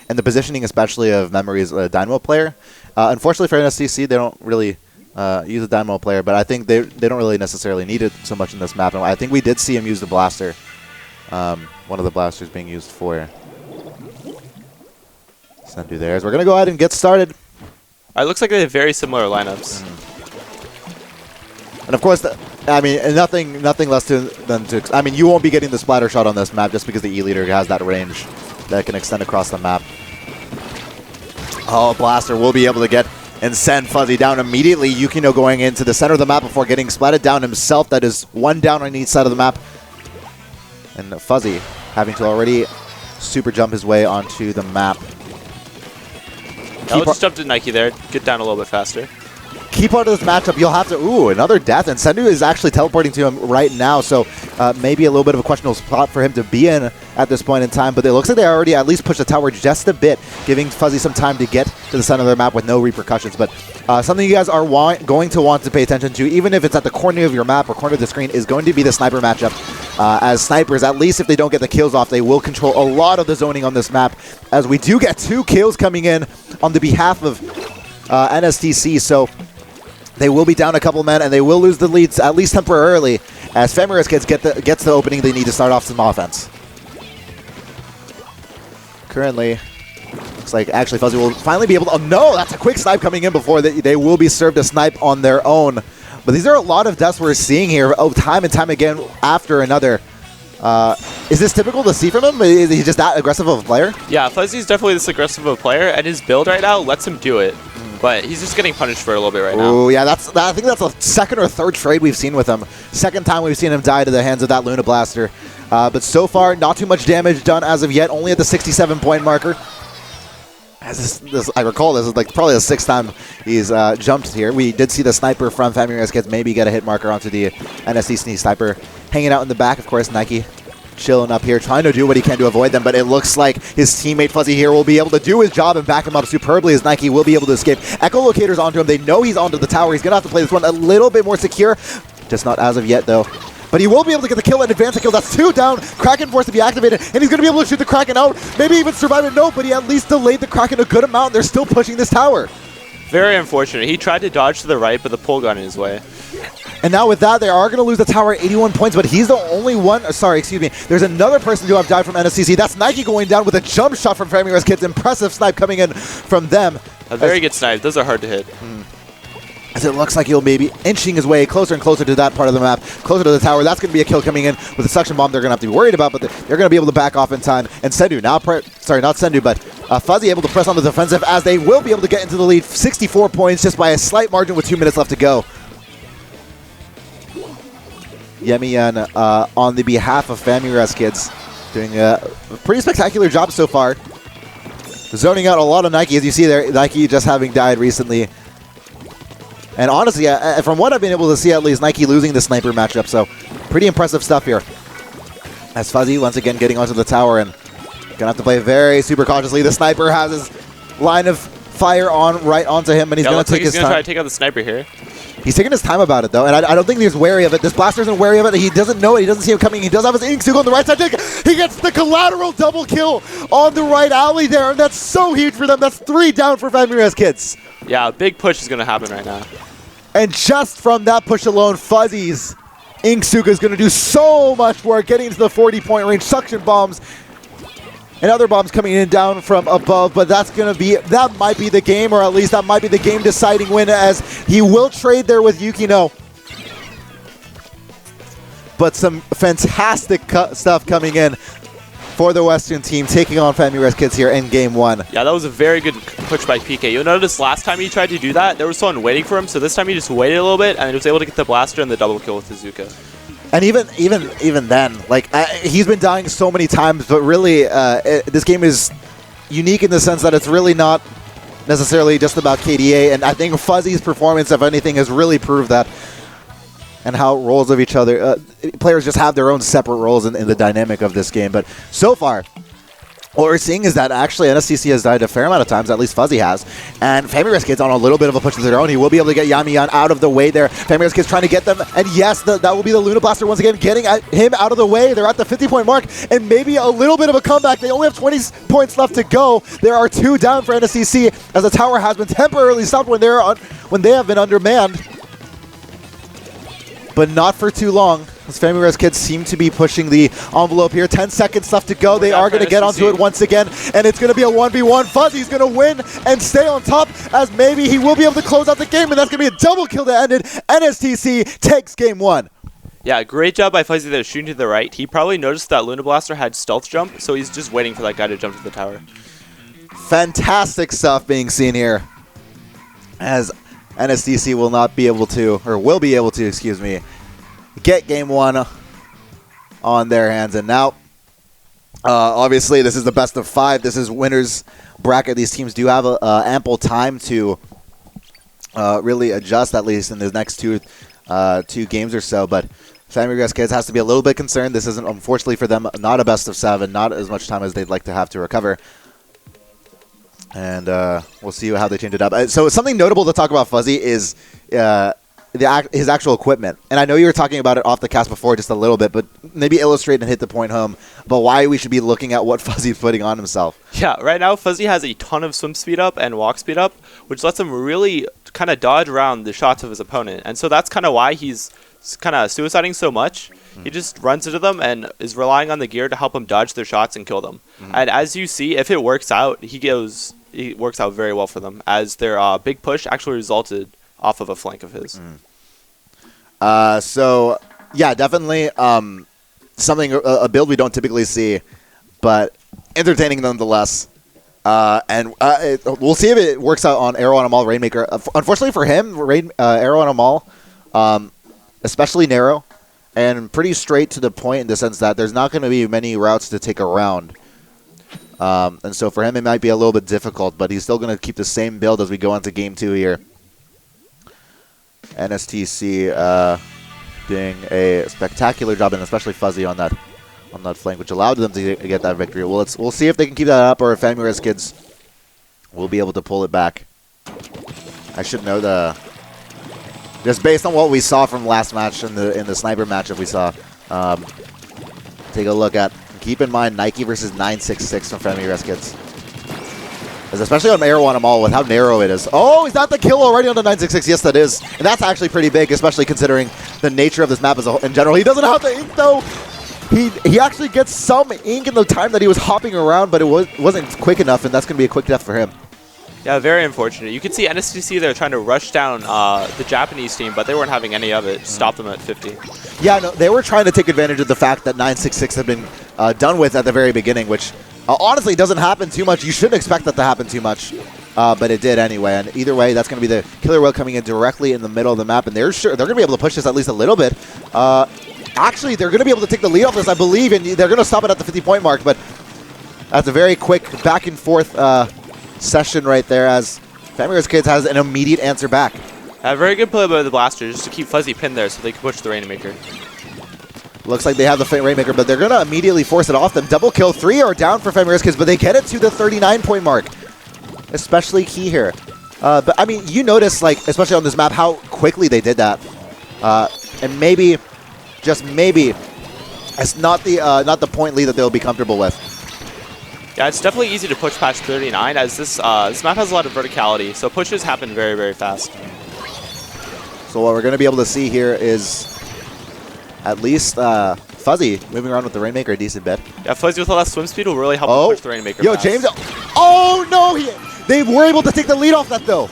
and the positioning especially of Memory's Dynamo player. Unfortunately for NSTC, they don't really use a Dynamo player, but I think they don't really necessarily need it so much in this map. And I think we did see him use the blaster, one of the blasters being used for Sendu there. So we're going to go ahead and get started. It looks like they have very similar lineups. And of course, I mean, nothing less than to. I mean, you won't be getting the splatter shot on this map just because the E leader has that range that can extend across the map. Oh, Blaster will be able to get and send Fuzzy down immediately. Yukino going into the center of the map before getting splatted down himself. That is one down on each side of the map. And Fuzzy having to already super jump his way onto the map. I'll just jump to Nike there, get down a little bit faster. Key part of this matchup, you'll have to... Ooh, another death, and Sendu is actually teleporting to him right now, so maybe a little bit of a questionable spot for him to be in at this point in time, but it looks like they already at least pushed the tower just a bit, giving Fuzzy some time to get to the center of their map with no repercussions. But something you guys are going to want to pay attention to, even if it's at the corner of your map or corner of the screen, is going to be the sniper matchup. As snipers, at least if they don't get the kills off, they will control a lot of the zoning on this map, as we do get 2 kills coming in on the behalf of NSTC, so they will be down a couple men, and they will lose the leads, at least temporarily, as FAMI-RES gets the opening they need to start off some offense. Currently, looks like actually Fuzzy will finally be able to... Oh no, that's a quick snipe coming in before they will be served a snipe on their own. But these are a lot of deaths we're seeing here, time and time again after another. Is this typical to see from him? Is he just that aggressive of a player? Yeah, Fuzzy's definitely this aggressive of a player, and his build right now lets him do it. But he's just getting punished for it a little bit right now. Oh, yeah, I think that's a second or third trade we've seen with him. Second time we've seen him die to the hands of that Luna Blaster. But so far, not too much damage done as of yet, only at the 67-point marker. As this, I recall, this is like probably the 6th time he's jumped here. We did see the sniper from FAMI-RES kids maybe get a hit marker onto the NSTC sniper. Hanging out in the back, of course, Nike chilling up here, trying to do what he can to avoid them, but it looks like his teammate Fuzzy here will be able to do his job and back him up superbly, as Nike will be able to escape. Echolocator's onto him. They know he's onto the tower. He's going to have to play this one a little bit more secure. Just not as of yet, though. But he will be able to get the kill and advance the kill. That's 2 down. Kraken forced to be activated, and he's going to be able to shoot the Kraken out. Maybe even survive it. No, but he at least delayed the Kraken a good amount. They're still pushing this tower. Very unfortunate. He tried to dodge to the right, but the pull got in his way. And now with that, they are going to lose the tower at 81 points, but he's the only one... Sorry, excuse me. There's another person who have died from NSTC. That's Nike going down with a jump shot from FAMI-RES kids. Impressive snipe coming in from them. A very good snipe. Those are hard to hit. As it looks like he'll maybe inching his way closer and closer to that part of the map, closer to the tower. That's going to be a kill coming in with a suction bomb they're going to have to be worried about, but they're going to be able to back off in time. And Sendu, sorry, not Sendu, but Fuzzy able to press on the defensive, as they will be able to get into the lead. 64 points just by a slight margin with 2 minutes left to go. Yemian on the behalf of FAMI-RES kids doing a pretty spectacular job so far. Zoning out a lot of Nike, as you see there, Nike just having died recently. And honestly, from what I've been able to see at least, Nike losing the sniper matchup, so pretty impressive stuff here. As Fuzzy once again getting onto the tower and gonna have to play very super cautiously. The sniper has his line of fire on right onto him, and he's gonna take his time. He's gonna try to take out the sniper here. He's taking his time about it, though, and I don't think he's wary of it. This Blaster isn't wary of it. He doesn't know it. He doesn't see him coming. He does have his INKSTORM on the right side. He gets the collateral double kill on the right alley there, and that's so huge for them. That's 3 down for FAMI-RES kids. Yeah, a big push is going to happen right now. And just from that push alone, Fuzzy's INKSTORM is going to do so much work, getting into the 40-point range, suction bombs, and other bombs coming in down from above, but that might be the game, or at least that might be the game-deciding win, as he will trade there with Yukino. But some fantastic stuff coming in for the Western team, taking on FAMI-RES kids here in Game 1. Yeah, that was a very good push by PK. You'll notice last time he tried to do that, there was someone waiting for him, so this time he just waited a little bit, and he was able to get the blaster and the double kill with Izuka. And even then, like, he's been dying so many times, but really, this game is unique in the sense that it's really not necessarily just about KDA, and I think Fuzzy's performance, if anything, has really proved that, and how roles of each other, players just have their own separate roles in the dynamic of this game. But so far, what we're seeing is that actually NSTC has died a fair amount of times, at least Fuzzy has, and FAMI-RES Kid's on a little bit of a push of their own. He will be able to get Yamiyan out of the way there. FAMI-RES Kid's trying to get them, and yes, that will be the Luna Blaster once again, getting him out of the way. They're at the 50-point mark, and maybe a little bit of a comeback. They only have 20 points left to go. There are 2 down for NSTC, as the tower has been temporarily stopped when they have been undermanned. But not for too long. As FAMI-RES Kids seem to be pushing the envelope here. 10 seconds left to go. They are going to get onto it once again, and it's going to be a 1v1. Fuzzy's going to win and stay on top, as maybe he will be able to close out the game, and that's going to be a double kill that ended. NSTC takes game 1. Yeah, great job by Fuzzy there shooting to the right. He probably noticed that Luna Blaster had stealth jump, so he's just waiting for that guy to jump to the tower. Fantastic stuff being seen here, as NSTC will not be able to, or will be able to, excuse me, get game 1 on their hands. And now, obviously, this is the best of 5. This is winners bracket. These teams do have ample time to really adjust, at least in the next two games or so. But FAMI-RES Kids has to be a little bit concerned. This isn't, unfortunately for them, not a best of 7, not as much time as they'd like to have to recover. And we'll see how they change it up. So something notable to talk about Fuzzy is his actual equipment. And I know you were talking about it off the cast before just a little bit, but maybe illustrate and hit the point home about why we should be looking at what Fuzzy's putting on himself. Yeah, right now Fuzzy has a ton of swim speed up and walk speed up, which lets him really kind of dodge around the shots of his opponent. And so that's kind of why he's kind of suiciding so much. He just runs into them and is relying on the gear to help him dodge their shots and kill them. And as you see, if it works out, it works out very well for them, as their big push actually resulted off of a flank of his. So, yeah, definitely a build we don't typically see, but entertaining nonetheless. We'll see if it works out on Arrow on a Mall Rainmaker. Unfortunately for him, Arrow on a Mall, especially narrow, and pretty straight to the point in the sense that there's not going to be many routes to take around. And so for him, it might be a little bit difficult, but he's still going to keep the same build as we go into game 2 here. NSTC doing a spectacular job, and especially Fuzzy on that flank, which allowed them to get that victory. We'll see if they can keep that up, or if FAMI-RES Kids will be able to pull it back. I should know just based on what we saw from last match in the sniper matchup we saw. Take a look at. Keep in mind Nike versus 966 from FAMI-RES Kids. Especially on Arrow on a Mall with how narrow it is. Oh, is that the kill already on the 966? Yes, that is. And that's actually pretty big, especially considering the nature of this map as in general. He doesn't have the ink, though. He actually gets some ink in the time that he was hopping around, but it wasn't quick enough, and that's going to be a quick death for him. Yeah, very unfortunate. You can see NSTC there trying to rush down the Japanese team, but they weren't having any of it. Stop them at 50. Yeah, no, they were trying to take advantage of the fact that 966 had been done with at the very beginning, which honestly doesn't happen too much. You shouldn't expect that to happen too much, but it did anyway. And either way, that's going to be the killer whale coming in directly in the middle of the map, and they're going to be able to push this at least a little bit. Actually, they're going to be able to take the lead off this, I believe, and they're going to stop it at the 50-point mark, but that's a very quick back and forth session right there, as FAMI-RES Kids has an immediate answer back. A very good play by the Blaster just to keep Fuzzy pinned there so they can push the Rainmaker. Looks like they have the Rainmaker, but they're going to immediately force it off them. Double kill. 3 are down for FAMI-RES Kids, but they get it to the 39-point mark. Especially key here. But, I mean, you notice, like, especially on this map, how quickly they did that. And maybe, just maybe, it's not the point lead that they'll be comfortable with. Yeah, it's definitely easy to push past 39, as this map has a lot of verticality, so pushes happen very, very fast. So what we're going to be able to see here is at least Fuzzy moving around with the Rainmaker a decent bit. Yeah, Fuzzy with a lot of swim speed will really help him push the Rainmaker Yo, fast. James. Oh, no! They were able to take the lead off that, though.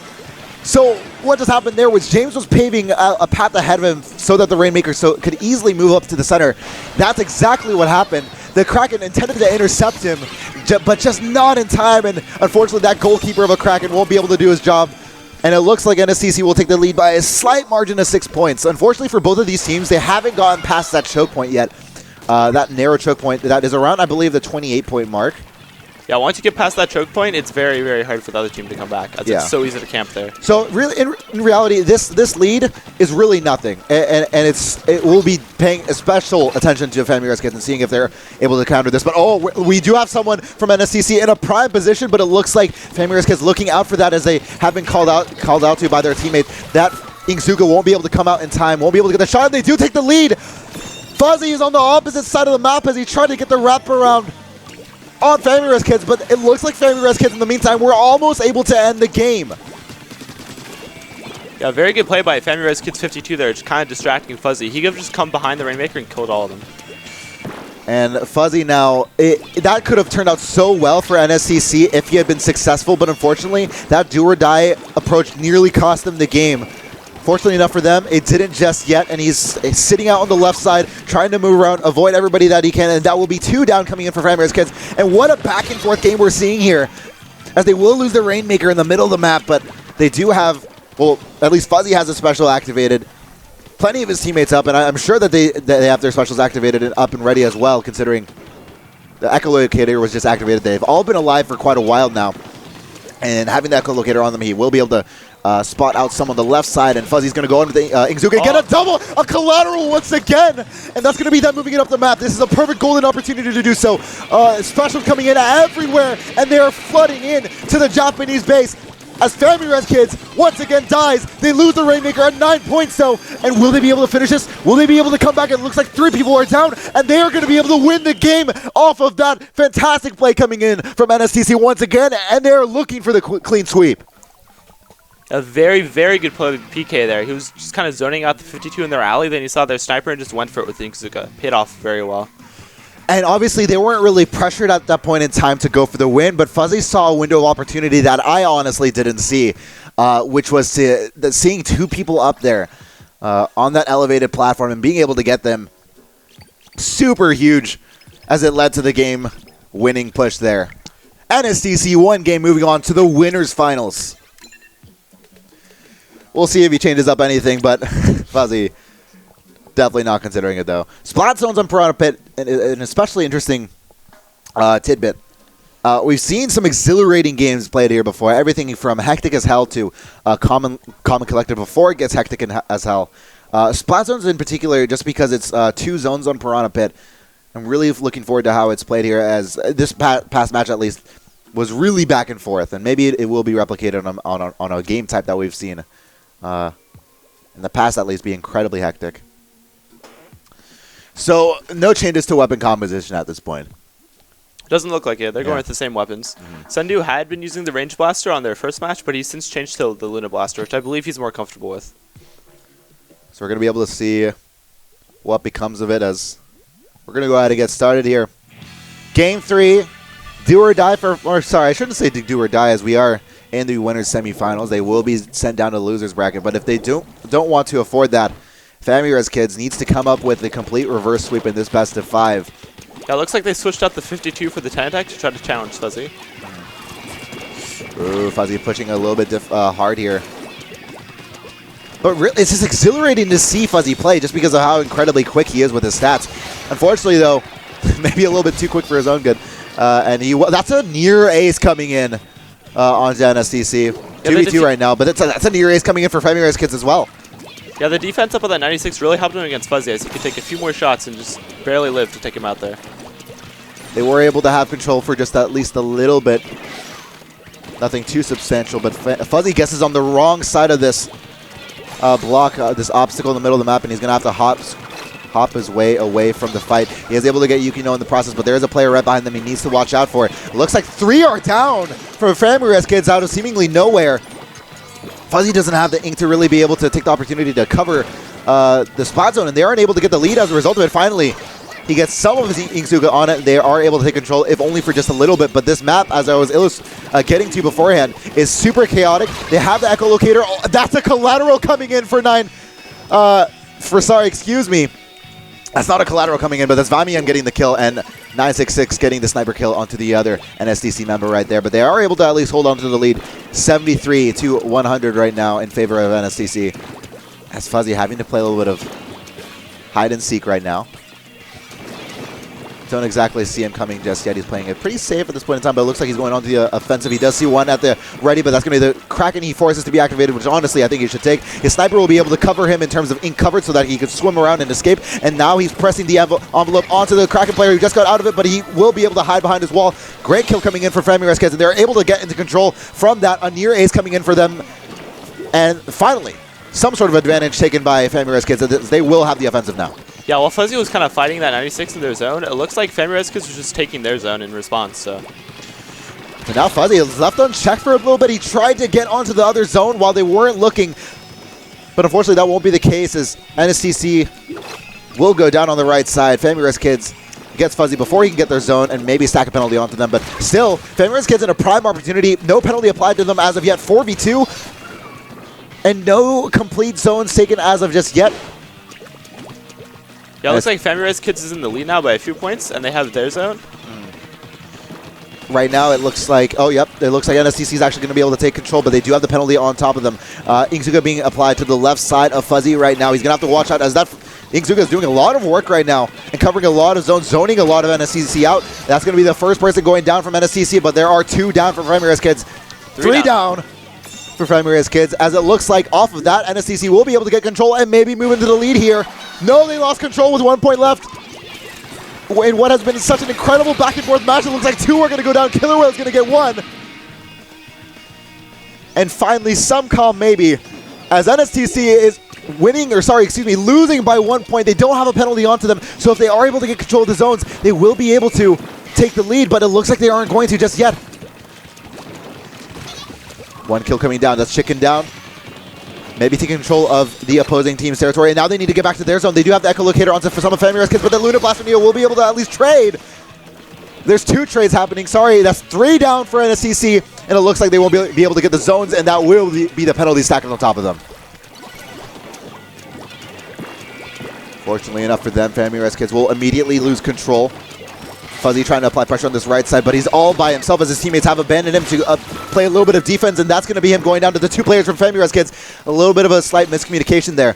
So what just happened there was James was paving a path ahead of him so that the Rainmaker could easily move up to the center. That's exactly what happened. The Kraken intended to intercept him, but just not in time, and unfortunately that goalkeeper of a Kraken won't be able to do his job. And it looks like NSTC will take the lead by a slight margin of 6 points. Unfortunately for both of these teams, they haven't gotten past that choke point yet. That narrow choke point that is around, I believe, the 28-point mark. Yeah, once you get past that choke point, it's very, very hard for the other team to come back. It's so easy to camp there. So really, in reality, this lead is really nothing, and it will be paying special attention to FAMI-RES kids and seeing if they're able to counter this. But we do have someone from NSTC in a prime position, but it looks like FAMI-RES kids looking out for that as they have been called out to by their teammate. That INKSTORM won't be able to come out in time, won't be able to get the shot, and they do take the lead. Fuzzy is on the opposite side of the map as he tried to get the wraparound on FAMI-RES kids, but it looks like FAMI-RES kids in the meantime were almost able to end the game. Yeah, very good play by FAMI-RES kids 52 there, just kind of distracting Fuzzy. He could have just come behind the Rainmaker and killed all of them. And Fuzzy now, that could have turned out so well for NSTC if he had been successful, but unfortunately, that do-or-die approach nearly cost them the game. Fortunately enough for them, it didn't just yet, and he's sitting out on the left side, trying to move around, avoid everybody that he can, and that will be 2 down coming in for FAMI-RES kids. And what a back-and-forth game we're seeing here, as they will lose the Rainmaker in the middle of the map, but they do have, well, at least Fuzzy has a special activated. Plenty of his teammates up, and I'm sure that they have their specials activated and up and ready as well, considering the echolocator was just activated. They've all been alive for quite a while now, and having the echolocator on them, he will be able to spot out some on the left side, and Fuzzy's going to go into the INKSTORM, get a double, a collateral once again, and that's going to be them moving it up the map. This is a perfect golden opportunity to do so. Special coming in everywhere, and they are flooding in to the Japanese base. As FAMI-RES kids once again dies, they lose the Rainmaker at 9 points though, and will they be able to finish this? Will they be able to come back? It looks like 3 people are down, and they are going to be able to win the game off of that fantastic play coming in from NSTC once again, and they're looking for the clean sweep. A very, very good play with PK there. He was just kind of zoning out the 52 in their alley, then he saw their sniper and just went for it with INKSTORM. Paid off very well. And obviously, they weren't really pressured at that point in time to go for the win, but Fuzzy saw a window of opportunity that I honestly didn't see, which was seeing 2 people up there on that elevated platform and being able to get them super huge as it led to the game-winning push there. NSTC 1 game moving on to the winners finals. We'll see if he changes up anything, but Fuzzy definitely not considering it, though. Splat Zones on Piranha Pit, an especially interesting tidbit. We've seen some exhilarating games played here before, everything from hectic as hell to common collective before it gets hectic as hell. Splat Zones in particular, just because it's 2 zones on Piranha Pit, I'm really looking forward to how it's played here, as this past match at least was really back and forth, and maybe it will be replicated on a game type that we've seen in the past, at least, be incredibly hectic. So, no changes to weapon composition at this point. Doesn't look like it. They're going with the same weapons. Sendu had been using the range blaster on their first match, but he's since changed to the Luna blaster, which I believe he's more comfortable with. So we're going to be able to see what becomes of it as we're going to go ahead and get started here. Game 3, do or die or sorry, I shouldn't say do or die, as we are in the winners semifinals. They will be sent down to the losers bracket, but if they don't want to afford that, FAMI-RES kids needs to come up with a complete reverse sweep in this best of 5. Yeah, it looks like they switched out the 52 for the 10 attack to try to challenge Fuzzy. Ooh, Fuzzy pushing a little bit hard here. But really, it's just exhilarating to see Fuzzy play just because of how incredibly quick he is with his stats. Unfortunately, though, maybe a little bit too quick for his own good. And that's a near ace coming in onto NSTC. 2v2 right now, but that's a near ace coming in for FAMI-RES kids as well. Yeah, the defense up on that 96 really helped him against Fuzzy, as he could take a few more shots and just barely live to take him out there. They were able to have control for just at least a little bit. Nothing too substantial, but Fuzzy guesses on the wrong side of this block, this obstacle in the middle of the map, and he's going to have to hop his way away from the fight. He is able to get Yukino in the process, but there is a player right behind them he needs to watch out for. It looks like 3 are down for FAMI-RES kids out of seemingly nowhere. Fuzzy doesn't have the ink to really be able to take the opportunity to cover the spot zone, and they aren't able to get the lead as a result of it. Finally, he gets some of his INKSTORM on it. They are able to take control, if only for just a little bit. But this map, as I was getting to beforehand, is super chaotic. They have the echolocator. Oh, that's a collateral coming in for 9. Excuse me. That's not a collateral coming in, but that's FAMI-RES getting the kill, and 966 getting the sniper kill onto the other NSTC member right there. But they are able to at least hold on to the lead, 73 to 100 right now in favor of NSTC. As Fuzzy having to play a little bit of hide and seek right now. Don't exactly see him coming just yet. He's playing it pretty safe at this point in time, but it looks like he's going on to the offensive. He does see one at the ready, but that's going to be the Kraken he forces to be activated, which honestly I think he should take. His sniper will be able to cover him in terms of ink coverage so that he can swim around and escape, and now he's pressing the envelope onto the Kraken player who just got out of it, but he will be able to hide behind his wall. Great kill coming in for FAMI-RES kids, and they're able to get into control from that. A near ace coming in for them, and finally, some sort of advantage taken by FAMI-RES kids. They will have the offensive now. Yeah, while Fuzzy was kind of fighting that 96 in their zone, it looks like FAMI-RES kids was just taking their zone in response. So now Fuzzy is left unchecked for a little bit. He tried to get onto the other zone while they weren't looking, but unfortunately that won't be the case as NSTC will go down on the right side. FAMI-RES kids gets Fuzzy before he can get their zone and maybe stack a penalty onto them, but still, FAMI-RES kids in a prime opportunity. No penalty applied to them as of yet. 4v2, and no complete zones taken as of just yet. Yeah, it looks like FAMI-RES kids is in the lead now by a few points, and they have their zone. Right now, it looks like, oh, yep, it looks like NSTC is actually going to be able to take control, but they do have the penalty on top of them. INKSTORM being applied to the left side of Fuzzy right now. He's going to have to watch out as that INKSTORM is doing a lot of work right now and covering a lot of zones, zoning a lot of NSTC out. That's going to be the first person going down from NSTC, but there are 2 down for FAMI-RES kids. 3 down for FAMI-RES kids, as it looks like off of that, NSTC will be able to get control and maybe move into the lead here. No, they lost control with 1 point left. In what has been such an incredible back and forth match, it looks like 2 are going to go down. Killer Whale's going to get 1. And finally, some calm maybe, as NSTC is losing by 1 point. They don't have a penalty onto them, so if they are able to get control of the zones, they will be able to take the lead, but it looks like they aren't going to just yet. 1 kill coming down. That's Chicken down. Maybe taking control of the opposing team's territory. And now they need to get back to their zone. They do have the echolocator onto for some of FAMI-RES kids, but the Luna Blaster Neo will be able to at least trade. There's 2 trades happening. Sorry, that's 3 down for NSTC. And it looks like they won't be able to get the zones, and that will be the penalty stacked on top of them. Fortunately enough for them, FAMI-RES kids will immediately lose control. Fuzzy trying to apply pressure on this right side, but he's all by himself as his teammates have abandoned him to play a little bit of defense, and that's going to be him going down to the 2 players from FAMI-RES kids. A little bit of a slight miscommunication there,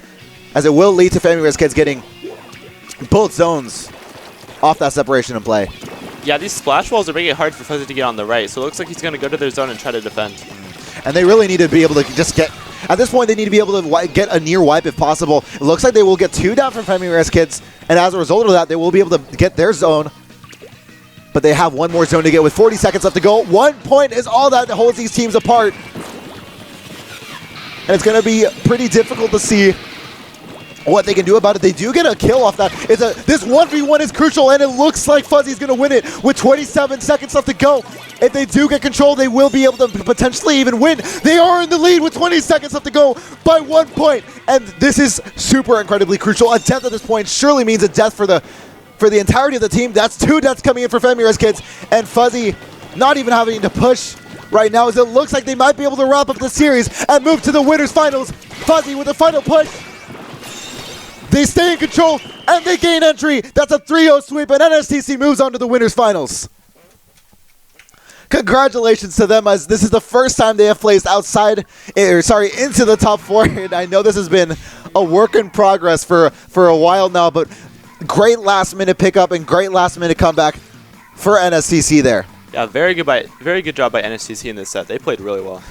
as it will lead to FAMI-RES kids getting both zones off that separation and play. Yeah, these splash walls are making it hard for Fuzzy to get on the right, so it looks like he's going to go to their zone and try to defend. And they really need to be able to just get, at this point they need to be able to get a near wipe if possible. It looks like they will get 2 down from FAMI-RES kids, and as a result of that, they will be able to get their zone. But they have 1 more zone to get with 40 seconds left to go. 1 point is all that holds these teams apart. And it's going to be pretty difficult to see what they can do about it. They do get a kill off that. This 1v1 is crucial, and it looks like Fuzzy's going to win it with 27 seconds left to go. If they do get control, they will be able to potentially even win. They are in the lead with 20 seconds left to go by 1 point. And this is super incredibly crucial. A death at this point surely means a death for the entirety of the team. That's 2 deaths coming in for FAMI-RES kids, and Fuzzy not even having to push right now, as it looks like they might be able to wrap up the series and move to the winners finals. Fuzzy with a final push. They stay in control and they gain entry. That's a 3-0 sweep, and NSTC moves on to the winners finals. Congratulations to them, as this is the first time they have placed into the top 4. And I know this has been a work in progress for a while now, but great last-minute pickup and great last-minute comeback for NSTC there. Yeah, very good job by NSTC in this set. They played really well.